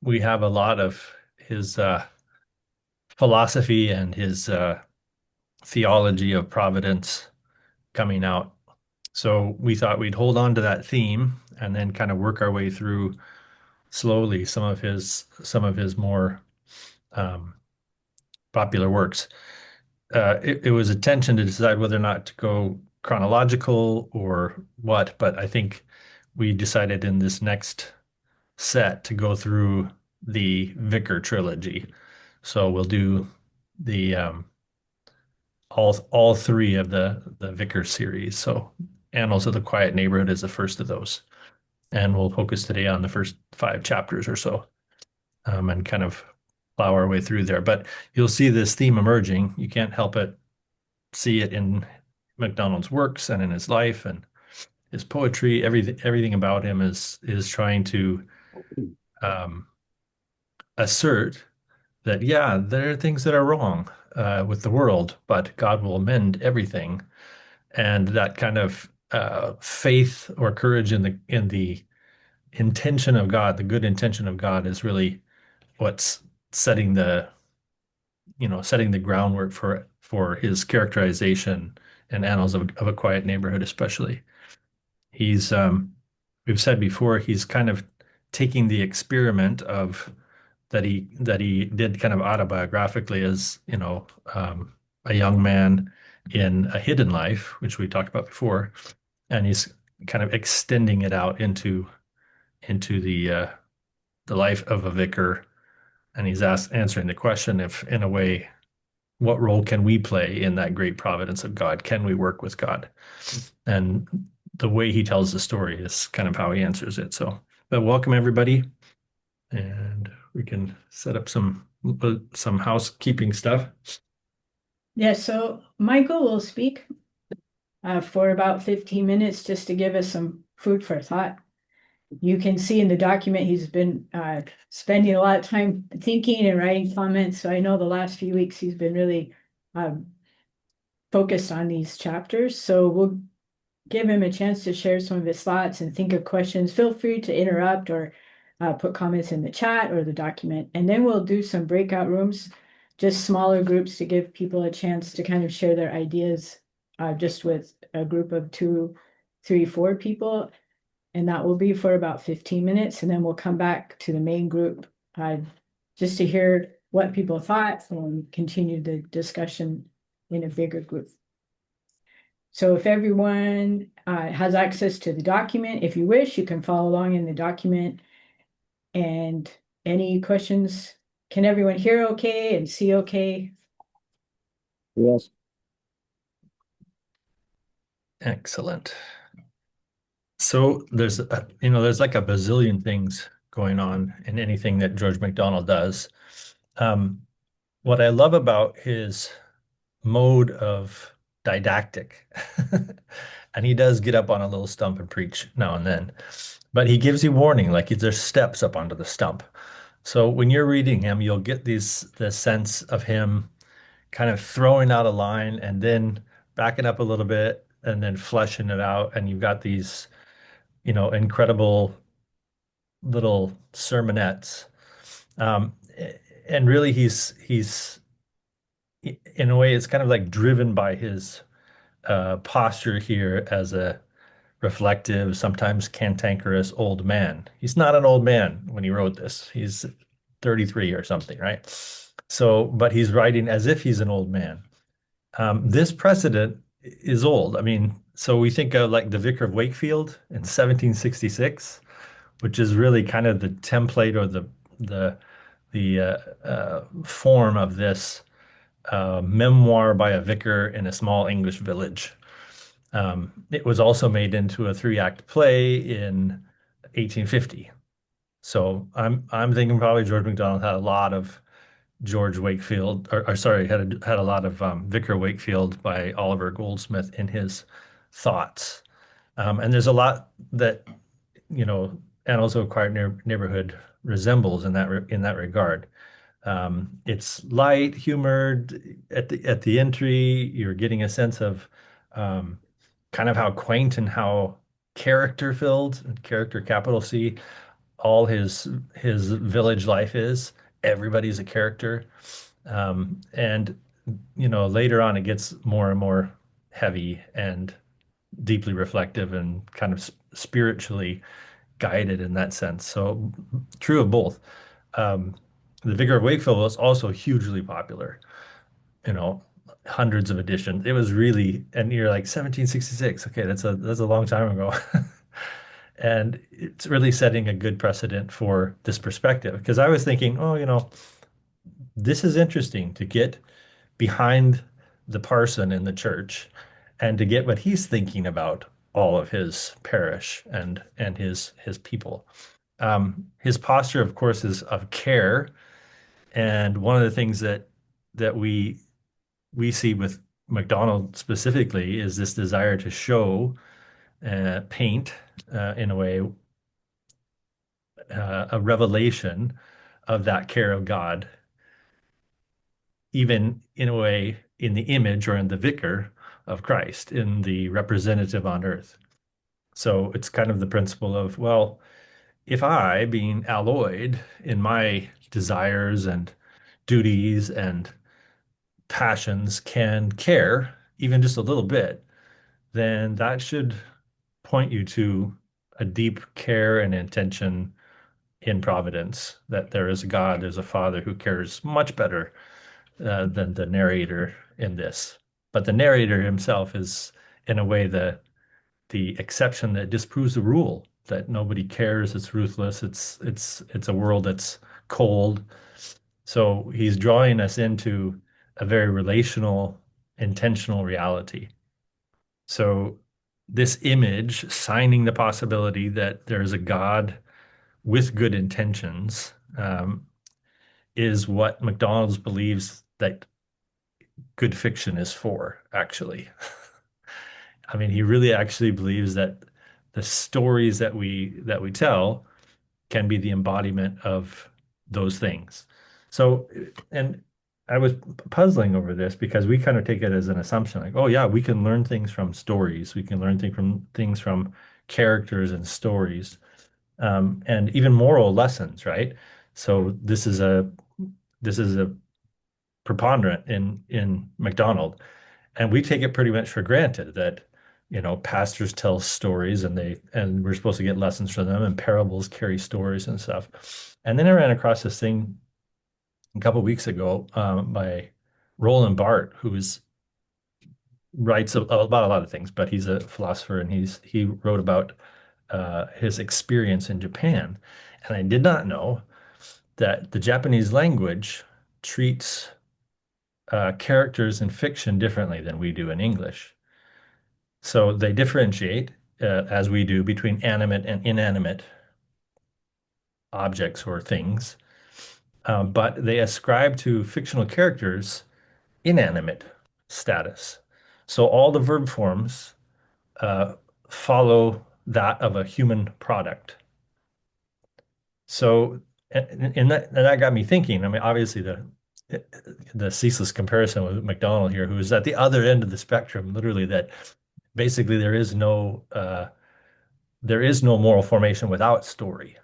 we have a lot of his philosophy and his theology of providence coming out. So we thought we'd hold on to that theme and then kind of work our way through slowly some of his more um, popular works. It was a tension to decide whether or not to go chronological or what, but I think we decided in this next set to go through the Vicar trilogy. So we'll do the all three of the Vicar series. So Annals of the Quiet Neighborhood is the first of those, and we'll focus today on the first five chapters or so, and kind of plow our way through there. But you'll see this theme emerging. You can't help it see it in MacDonald's works and in his life and his poetry. Everything about him is trying to um, assert that yeah, there are things that are wrong with the world, but God will mend everything. And that kind of faith or courage in the intention of God, the good intention of God, is really what's setting the setting the groundwork for his characterization in Annals of a Quiet Neighborhood, especially. He's we've said before, he's kind of taking the experiment of that he did kind of autobiographically as, a young man in a hidden life, which we talked about before, and he's kind of extending it out into the life of a vicar, and he's answering the question if, in a way, what role can we play in that great providence of God? Can we work with God? And the way he tells the story is kind of how he answers it. So, but welcome everybody, and we can set up some housekeeping stuff. Yeah, so Michael will speak for about 15 minutes just to give us some food for thought. You can see in the document he's been spending a lot of time thinking and writing comments. So I know the last few weeks he's been really um, focused on these chapters. So we'll give him a chance to share some of his thoughts and think of questions. Feel free to interrupt or put comments in the chat or the document. And then we'll do some breakout rooms, just smaller groups to give people a chance to kind of share their ideas just with a group of 2, 3, 4 people. And that will be for about 15 minutes. And then we'll come back to the main group just to hear what people thought and continue the discussion in a bigger group. So if everyone has access to the document, if you wish, you can follow along in the document. And any questions? Can everyone hear okay and see okay? Yes. Excellent. So there's like a bazillion things going on in anything that George MacDonald does. Um, what I love about his mode of didactic, and he does get up on a little stump and preach now and then, but he gives you warning, like there's steps up onto the stump. So when you're reading him, you'll get the sense of him kind of throwing out a line and then backing up a little bit and then fleshing it out. And you've got these, incredible little sermonettes. Um, and really he's in a way, it's kind of like driven by his posture here as a reflective, sometimes cantankerous old man. He's not an old man when he wrote this. He's 33 or something, right? So, but he's writing as if he's an old man. This precedent is old. I mean, so we think of like the Vicar of Wakefield in 1766, which is really kind of the template or the form of this memoir by a vicar in a small English village. It was also made into a three-act play in 1850. So I'm thinking probably George MacDonald had a lot of George Wakefield, or sorry, had a lot of Vicar Wakefield by Oliver Goldsmith in his thoughts. And there's a lot that Annals of a Quiet Neighborhood resembles in that regard. It's light, humored at the entry. You're getting a sense of kind of how quaint and how character filled, character capital C, all his village life is. Everybody's a character. And later on it gets more and more heavy and deeply reflective and kind of spiritually guided in that sense. So true of both. Um, The Vicar of Wakefield was also hugely popular, you know, hundreds of editions. It was really, and you're like 1766. Okay, that's a long time ago. And it's really setting a good precedent for this perspective. Because I was thinking, oh, this is interesting to get behind the parson in the church and to get what he's thinking about all of his parish and his people. His posture, of course, is of care, and one of the things that we see with MacDonald specifically is this desire to show, paint, in a way, a revelation of that care of God, even in a way in the image or in the vicar of Christ, in the representative on earth. So it's kind of the principle of, well, if I, being alloyed in my desires and duties and passions, can care even just a little bit, then that should point you to a deep care and intention in providence, that there is a God, there's a Father who cares much better than the narrator in this. But the narrator himself is, in a way, the exception that disproves the rule, that nobody cares, it's ruthless, it's a world that's cold. So he's drawing us into a very relational, intentional reality. So this image, signing the possibility that there's a God with good intentions, is what McDonald's believes that good fiction is for, actually. I mean, he really actually believes that the stories that we tell can be the embodiment of those things. So, and I was puzzling over this because we kind of take it as an assumption, like, oh yeah, we can learn things from stories, we can learn things from characters and stories, and even moral lessons, right? So this is a preponderant in McDonald. And we take it pretty much for granted that, pastors tell stories and we're supposed to get lessons from them, and parables carry stories and stuff. And then I ran across this thing a couple of weeks ago, by Roland Barthes, writes about a lot of things, but he's a philosopher and he wrote about his experience in Japan. And I did not know that the Japanese language treats characters in fiction differently than we do in English. So they differentiate, as we do, between animate and inanimate objects or things, but they ascribe to fictional characters inanimate status. So all the verb forms uh, follow that of a human product. So, and that got me thinking. I mean, obviously the ceaseless comparison with McDonald here, who is at the other end of the spectrum, literally, that basically there is no moral formation without story.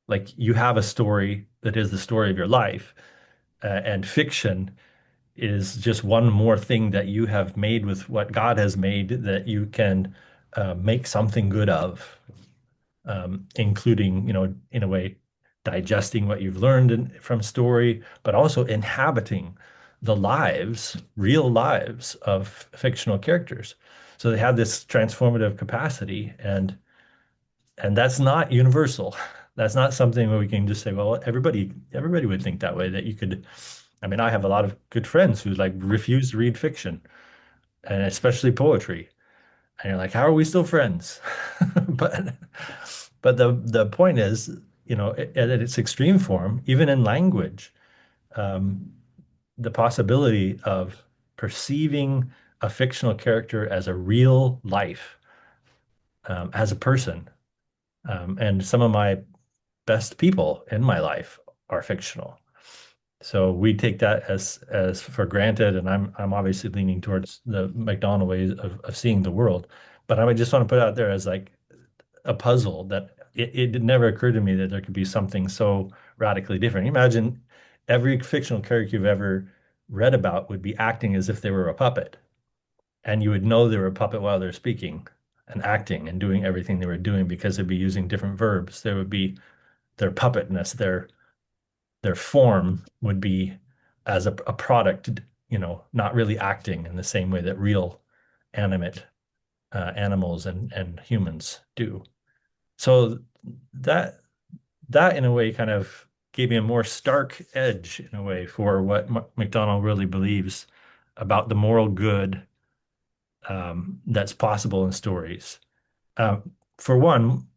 Like, you have a story that is the story of your life, and fiction is just one more thing that you have made with what God has made that you can make something good of, including, in a way, digesting what you've learned from story, but also inhabiting the lives, real lives of fictional characters. So they have this transformative capacity, and that's not universal. That's not something where we can just say, well, everybody would think that way, that you could. I mean, I have a lot of good friends who like refuse to read fiction, and especially poetry. And you're like, how are we still friends? But the point is, at its extreme form, even in language, um, the possibility of perceiving a fictional character as a real life, as a person. And some of my best people in my life are fictional. So we take that as for granted, and I'm obviously leaning towards the McDonald way of seeing the world. But I would just want to put out there as like a puzzle that it never occurred to me that there could be something so radically different. Imagine every fictional character you've ever read about would be acting as if they were a puppet, and you would know they were a puppet while they're speaking and acting and doing everything they were doing because they'd be using different verbs. There would be their puppetness, their form would be as a product, not really acting in the same way that real animate animals and humans do. So that that in a way kind of gave me a more stark edge in a way for what MacDonald really believes about the moral good that's possible in stories. For one,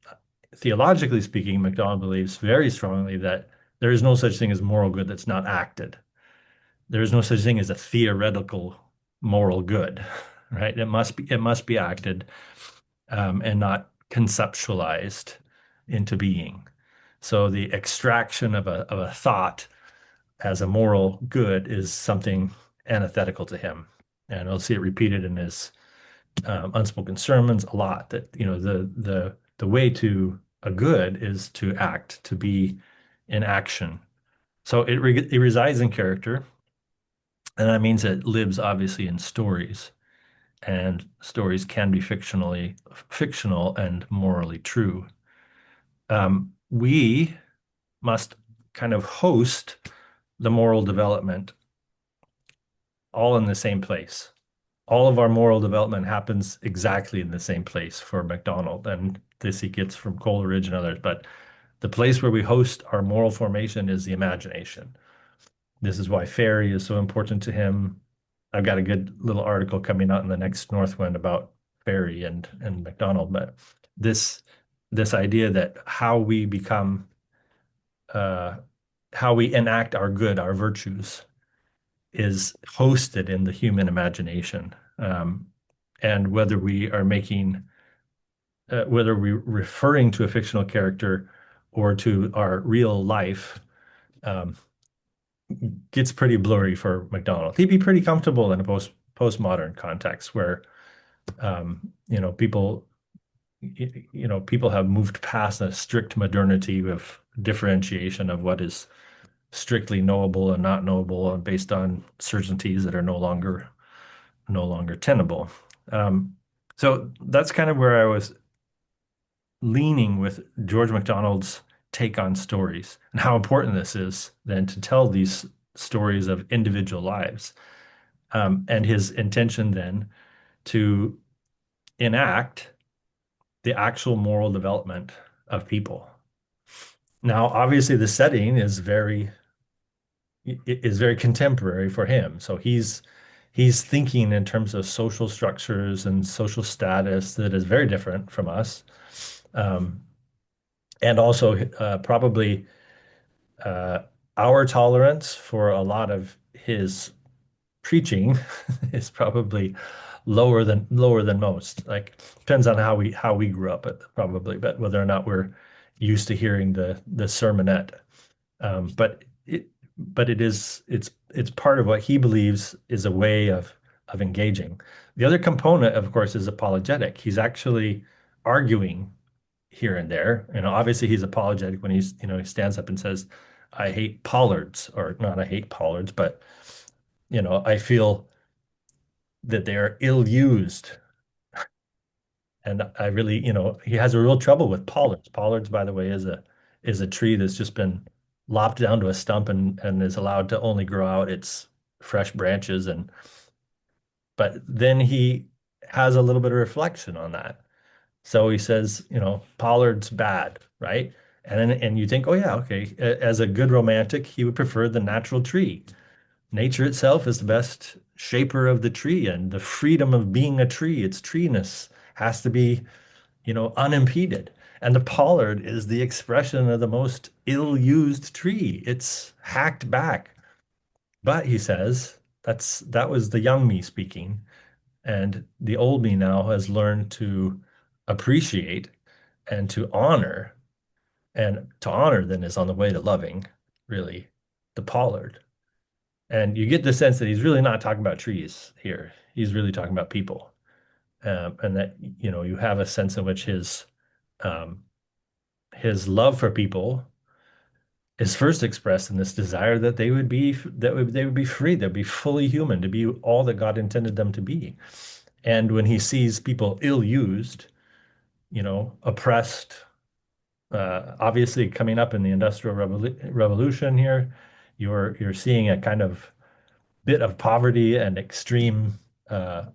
theologically speaking, MacDonald believes very strongly that there is no such thing as moral good that's not acted. There is no such thing as a theoretical moral good, right? It must be acted and not conceptualized into being. So the extraction of a thought as a moral good is something antithetical to him. And we'll see it repeated in his unspoken sermons a lot that, the way to a good is to act, to be in action. So it resides in character, and that means it lives obviously in stories, and stories can be fictional and morally true. We must kind of host the moral development all in the same place. All of our moral development happens exactly in the same place for MacDonald, and this he gets from Coleridge and others. But the place where we host our moral formation is the imagination. This is why fairy is so important to him. I've got a good little article coming out in the next Northwind about fairy and MacDonald, but this this idea that uh, how we enact our good, our virtues, is hosted in the human imagination. And whether we're referring to a fictional character or to our real life, um, gets pretty blurry for MacDonald. He'd be pretty comfortable in a postmodern context where, people, people have moved past a strict modernity of differentiation of what is strictly knowable and not knowable and based on certainties that are no longer tenable. Um, so that's kind of where I was leaning with George MacDonald's take on stories and how important this is then to tell these stories of individual lives, and his intention then to enact the actual moral development of people. Now, obviously, the setting is very contemporary for him. So he's thinking in terms of social structures and social status that is very different from us. Um, and also probably uh, our tolerance for a lot of his preaching is probably lower than most. Like depends on how we grew up, probably, but whether or not we're used to hearing the sermonette. But it's part of what he believes is a way of engaging. The other component, of course, is apologetic. He's actually arguing here and there. Obviously he's apologetic when he stands up and says, I hate pollards, or not I hate pollards, but I feel that they are ill used. And I really, he has a real trouble with pollards. Pollards, by the way, is a tree that's just been lopped down to a stump and is allowed to only grow out its fresh branches. But then he has a little bit of reflection on that. So he says, pollard's bad, right? And you think, oh yeah, okay. As a good romantic, he would prefer the natural tree. Nature itself is the best shaper of the tree, and the freedom of being a tree, its treeness, has to be, unimpeded. And the pollard is the expression of the most ill-used tree. It's hacked back. But he says that was the young me speaking, and the old me now has learned to appreciate and to honor, and to honor then is on the way to loving, really, the pollard. And you get the sense that he's really not talking about trees here. He's really talking about people. And that, you have a sense in which um, his love for people is first expressed in this desire that they would be free, they'd be fully human, to be all that God intended them to be. And when he sees people ill-used, oppressed, obviously coming up in the Revolution here, you're seeing a kind of bit of poverty and extreme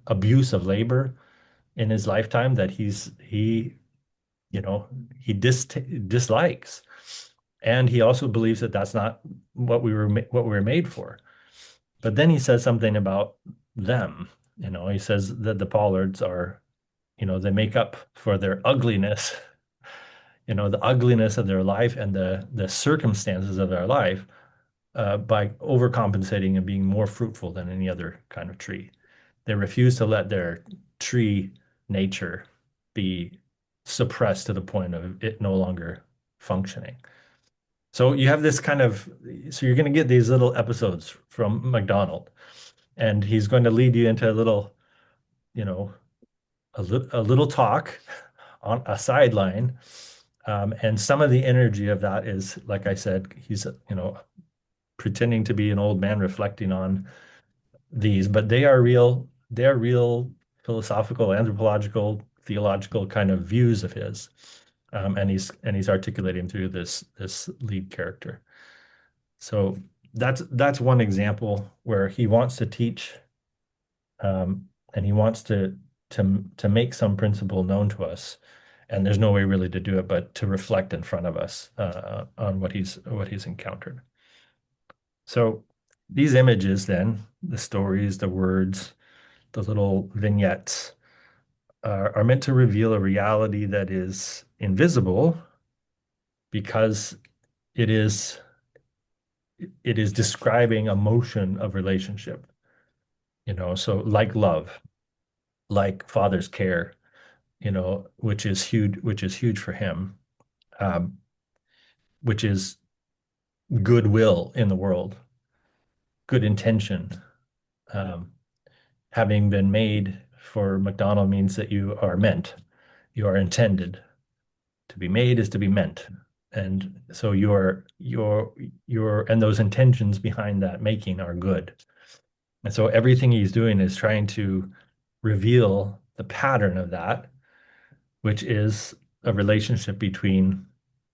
abuse of labor in his lifetime that you know, he dislikes. And he also believes that that's not what we were made for. But then he says something about them. He says that the Pollards are, they make up for their ugliness, the ugliness of their life and the circumstances of their life by overcompensating and being more fruitful than any other kind of tree. They refuse to let their tree nature be suppressed to the point of it no longer functioning. So you have this so you're going to get these little episodes from McDonald, and he's going to lead you into you know, a little talk on a sideline. And some of the energy of that is, like I said, he's, pretending to be an old man reflecting on these, but they are real philosophical, anthropological, theological kind of views of his. And he's articulating through this lead character. So that's one example where he wants to teach, and he wants to make some principle known to us, and there's no way really to do it but to reflect in front of us on what he's encountered. So these images, then, the stories, the words, the little vignettes, are meant to reveal a reality that is invisible because it is it is describing a motion of relationship. So like love, like father's care, which is huge for him, um, which is goodwill in the world, good intention. Um, Having been made for McDonald means that you are intended. To be made is to be meant. And so and those intentions behind that making are good. And so everything he's doing is trying to reveal the pattern of that, which is a relationship between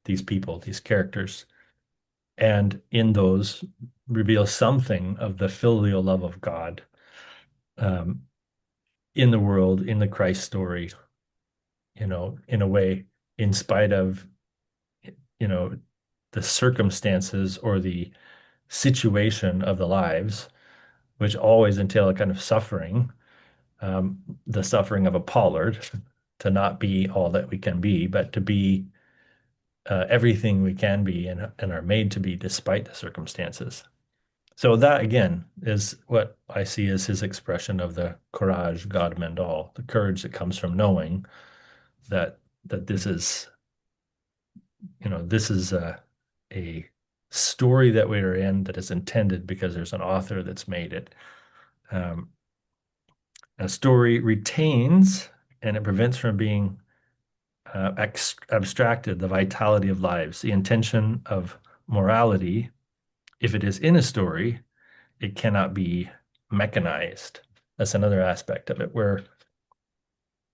these people, these characters, and in those reveal something of the filial love of God, um, in the world, in the Christ story, in a way, in spite of, you know, the circumstances or the situation of the lives, which always entail a kind of suffering, the suffering of a pollard, to not be all that we can be, but to be everything we can be and are made to be despite the circumstances. So that again is what I see as his expression of the courage God mend all, the courage that comes from knowing that this is a story that we are in that is intended because there's an author that's made it. Um, a story retains and it prevents from being abstracted the vitality of lives, the intention of morality. If it is in a story, it cannot be mechanized. That's another aspect of it, where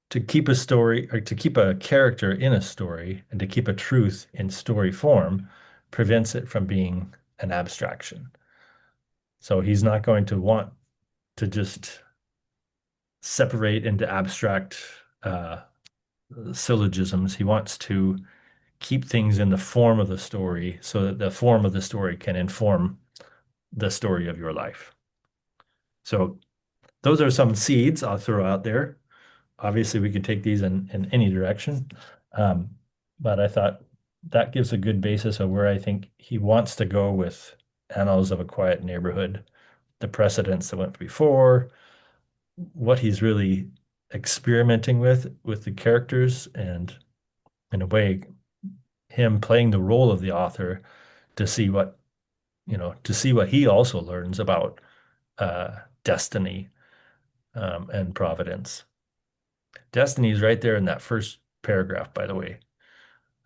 to keep a story or to keep a character in a story and to keep a truth in story form prevents it from being an abstraction. So he's not going to want to just separate into abstract uh, syllogisms. He wants to keep things in the form of the story so that the form of the story can inform the story of your life. So those are some seeds I'll throw out there. Obviously, we can take these in any direction. Um, but I thought that gives a good basis of where I think he wants to go with Annals of a Quiet Neighborhood, the precedents that went before, what he's really experimenting with the characters, and in a way, him playing the role of the author to see what he also learns about destiny, and providence. Destiny is right there in that first paragraph, by the way.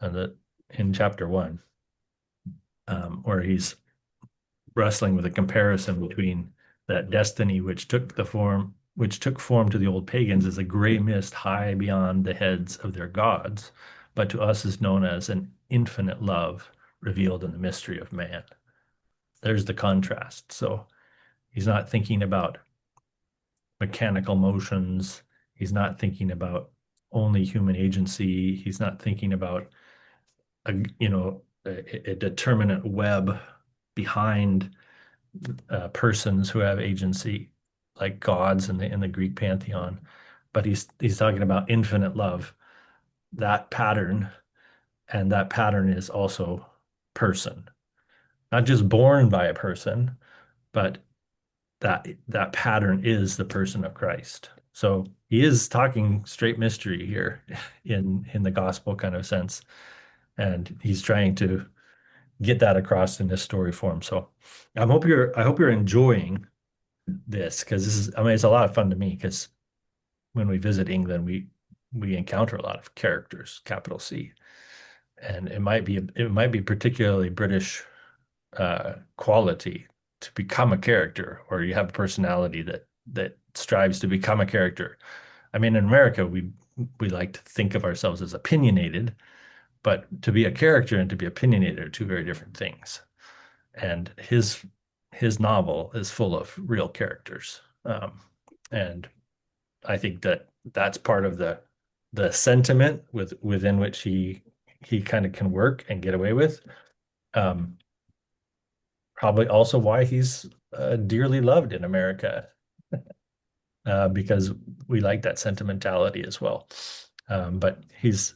And that in chapter one, where he's wrestling with a comparison between that destiny which took form to the old pagans as a gray mist high beyond the heads of their gods, but to us is known as an infinite love revealed in the mystery of man. There's the contrast. So he's not thinking about mechanical motions. He's not thinking about only human agency. He's not thinking about a determinate web behind persons who have agency, like gods in the Greek pantheon. But he's talking about infinite love, that pattern, and that pattern is also person, not just born by a person, but that pattern is the person of Christ. So he is talking straight mystery here in the gospel kind of sense, and he's trying to get that across in this story form. So I hope you're enjoying this, because this is, I mean, it's a lot of fun to me, because when we visit England, we encounter a lot of characters, capital C, and it might be particularly British quality to become a character, or you have a personality that strives to become a character. I mean, in America, we like to think of ourselves as opinionated, but to be a character and to be opinionated are two very different things. And his novel is full of real characters, and I think that that's part of the sentiment within which he kind of can work and get away with. Um, Probably also why he's dearly loved in America, because we like that sentimentality as well. But he's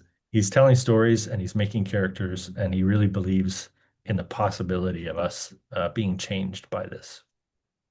telling stories and he's making characters, and he really believes in the possibility of us being changed by this.